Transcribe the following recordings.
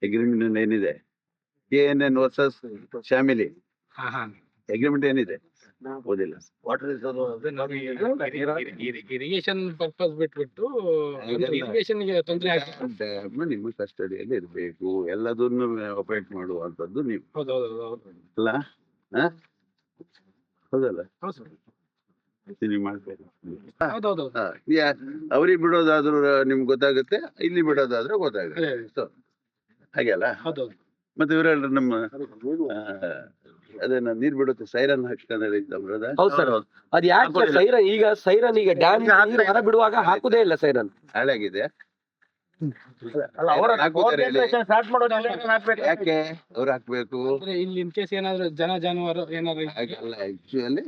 Agreement ಏನಿದೆ KNN versus Shamili agreement ಏನಿದೆ ಓದಿಲ್ಲ. ವಾಟರ್ ಇರಿಗೇಷನ್ ಪರ್ಪಸ್ ಬಿಟ್ಬಿಟ್ಟು ಇರಿಗೇಷನ್ ಗೆ ತೊಂದರೆ ಆಗ್ತದೆ. ನಿಮ್ಮ ಕಸ್ಟಡಿಯಲ್ಲಿ ಇರಬೇಕು, ಎಲ್ಲದನ್ನು ಆಪರೇಟ್ ಮಾಡುವಂತದ್ದು ನೀವು ಅಲ್ಲ. ಹೌದಲ್ಲ, ನೀವು ಮಾಡ್ಬೇಕು. ಅವ್ರಿಗೆ ಬಿಡೋದಾದ್ರೂ ನಿಮ್ಗೆ ಗೊತ್ತಾಗುತ್ತೆ, ಇಲ್ಲಿ ಬಿಡೋದಾದ್ರೂ ಗೊತ್ತಾಗುತ್ತೆ. ಹಾಗೆ ಅಲ್ಲ. ಮತ್ತೆ ಇವರೆಲ್ಲ ನಮ್ಮ ಅದೇನ ನೀರ್ ಬಿಡುತ್ತೆ ಸೈರನ್ ಹಾಕ್ತಾರೆ. ಹೌದು ಸರ್, ಅದ್ ಯಾಕೆ ಸೈರನ್? ಈಗ ಸೈರನ್ ಈಗ ಡ್ಯಾಮ್ ಹೊರ ಬಿಡುವಾಗ ಹಾಕುದೇ ಇಲ್ಲ ಸೈರನ್. ಹಾಳಾಗಿದೆ. ಯಾಕೆ ಅವ್ರು ಹಾಕ್ಬೇಕು? ಇಲ್ಲಿ ಇನ್ ಕೇಸ್ ಏನಾದ್ರು ಜಾನುವಾರು ಏನಾದ್ರು ಅಲ್ಲ, ಆಕ್ಚುಲಿ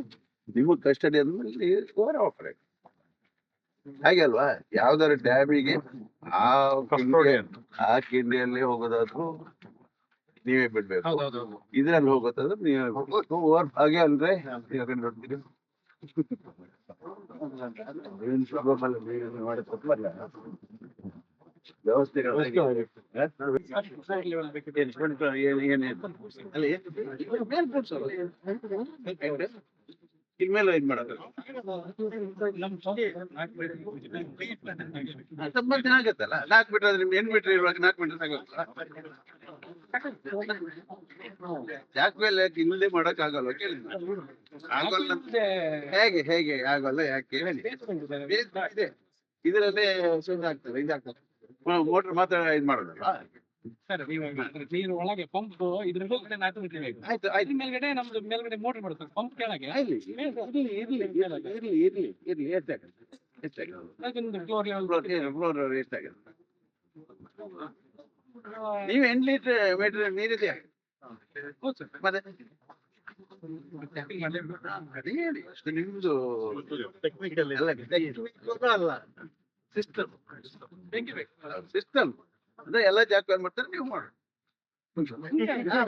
ನಿಮ್ಮ ಕಸ್ಟಡಿ ಅಂದ್ರೆ ಓವರ್ ಆಪರೇಟ್ ಹಾಗೆ ಅಲ್ವಾ? ಯಾವ್ದಾದ್ರು ಡ್ಯಾಮಿಗೆ ಆ ಕಿಂಡಿಯಲ್ಲಿ ಹೋಗೋದಾದ್ರು ನೀವೇ ಬಿಡ್ಬೇಕು. ಇದ್ರಲ್ಲಿ ಹೋಗೋದಾದ್ರೆ ನೀವೇ ಓವರ್ ಹಾಗೆ ಅಂದ್ರೆ ನೋಡ್ತೀರಿ. ಇನ್ಮೇಲೆ ಇದ್ ಮಾಡೋದು ಸಂಬಂಧ ಆಗತ್ತಲ್ಲ. 4 ಮೀಟರ್ ಆದ್ರೆ ನಿಮ್ಗೆ 8 ಮೀಟರ್ ಇರುವಾಗ 4 ಮೀಟರ್ ಆಗುತ್ತೆ. ಯಾಕೆ ಮೇಲೆ ಇಲ್ಲದೆ ಮಾಡಕ್ ಆಗಲ್ಲ? ಕೇಳಿ. ಆಗಲ್ಲ ಹೇಗೆ ಹೇಗೆ ಆಗಲ್ಲ? ಯಾಕೆ ಹೇಳಿ. ಇದೆ ಇದರಲ್ಲೇ ಸುಂದ ಆಗ್ತದೆ, ಇದಾಗ್ತದೆ. ಮೋಟರ್ ಮಾತ್ರ ಇದ್ ಮಾಡೋದಲ್ಲ ಸರ್. ನೀರು ಒಳಗೆ ಪಂಪ್ ಇದ್ರ ಮೇಲ್ಗಡೆ 4 ಮೀಟರ್ ಬೇಕು. ಆಯ್ತು ಆಯ್ತು. ಮೇಲ್ಗಡೆ ನಮ್ದು ಮೇಲ್ಗಡೆ ಮೋಟರ್ ಬರುತ್ತೆ, ಪಂಪ್ ಕೆಳಗೆ ಇರ್ಲಿ ಎಷ್ಟಾಗುತ್ತೆ ಫ್ಲೋರ್ ಎಷ್ಟಾಗುತ್ತೆ? ನೀವು 8 ಮೀಟರ್ ನೀರಿದೆಯಾ? ಮತ್ತೆ ಅದೇ ಹೇಳಿ, ಅಷ್ಟು ನಿಮ್ದು ಅಲ್ಲ ಸಿಸ್ಟಮ್. ಸಿಸ್ಟಮ್ ಅಂದ್ರೆ ಎಲ್ಲ ಜಾಗ ಮಾಡ್ತಾರೆ, ನೀವು ಮಾಡಿ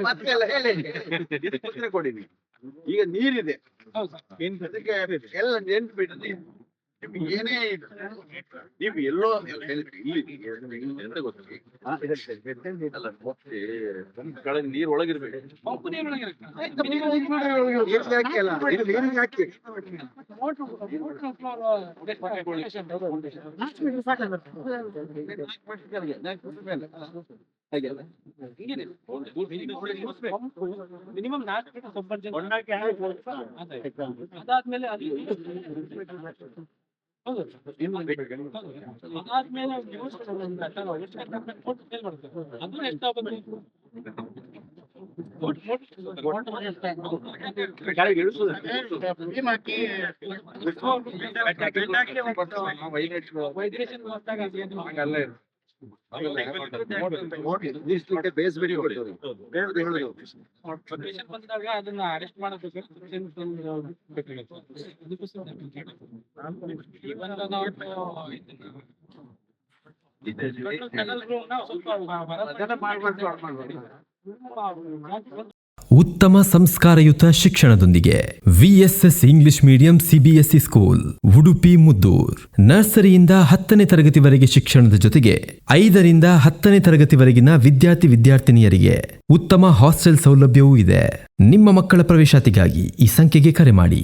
ಮತ್ತೆಲ್ಲ ಹೇಳಿ ಕೊಡಿ. ನೀವು ಈಗ ನೀರಿದೆ, ಅದಕ್ಕೆ ಎಲ್ಲ 8 ಮೀಟರ್ ನಿಮ್ಗೆ ಏನೇ ನೀವು ಎಲ್ಲೋ ಎಂತ ಗೊತ್ತಿ ಅಲ್ಲ, ನೀರ್ ಒಳಗಿರ್ಬೇಕು. ಪಂಪ್ ನೀರು ಒಳಗಿರುತ್ತೆ. ಮಿನಿಮಮ್ 4 ಮೀಟರ್ ಸಬ್ಬರ್ಜೆಂಟ್ ಅದಾದ್ಮೇಲೆ ಅದಾದ್ಮೇಲೆ ಅದು ಎಷ್ಟಾಗುತ್ತೆ? ಬಂದಾಗ ಅದನ್ನ ಅರೆಸ್ಟ್ ಮಾಡಬೇಕು. ಉತ್ತಮ ಸಂಸ್ಕಾರಯುತ ಶಿಕ್ಷಣದೊಂದಿಗೆ VSS English medium CBSE school Udupi Muddur. ನರ್ಸರಿಯಿಂದ 10ನೇ ತರಗತಿವರೆಗೆ ಶಿಕ್ಷಣದ ಜೊತೆಗೆ 5ರಿಂದ 10ನೇ ತರಗತಿವರೆಗಿನ ವಿದ್ಯಾರ್ಥಿನಿಯರಿಗೆ ಉತ್ತಮ ಹಾಸ್ಟೆಲ್ ಸೌಲಭ್ಯವೂ ಇದೆ. ನಿಮ್ಮ ಮಕ್ಕಳ ಪ್ರವೇಶಾತಿಗಾಗಿ ಈ ಸಂಖ್ಯೆಗೆ ಕರೆ ಮಾಡಿ.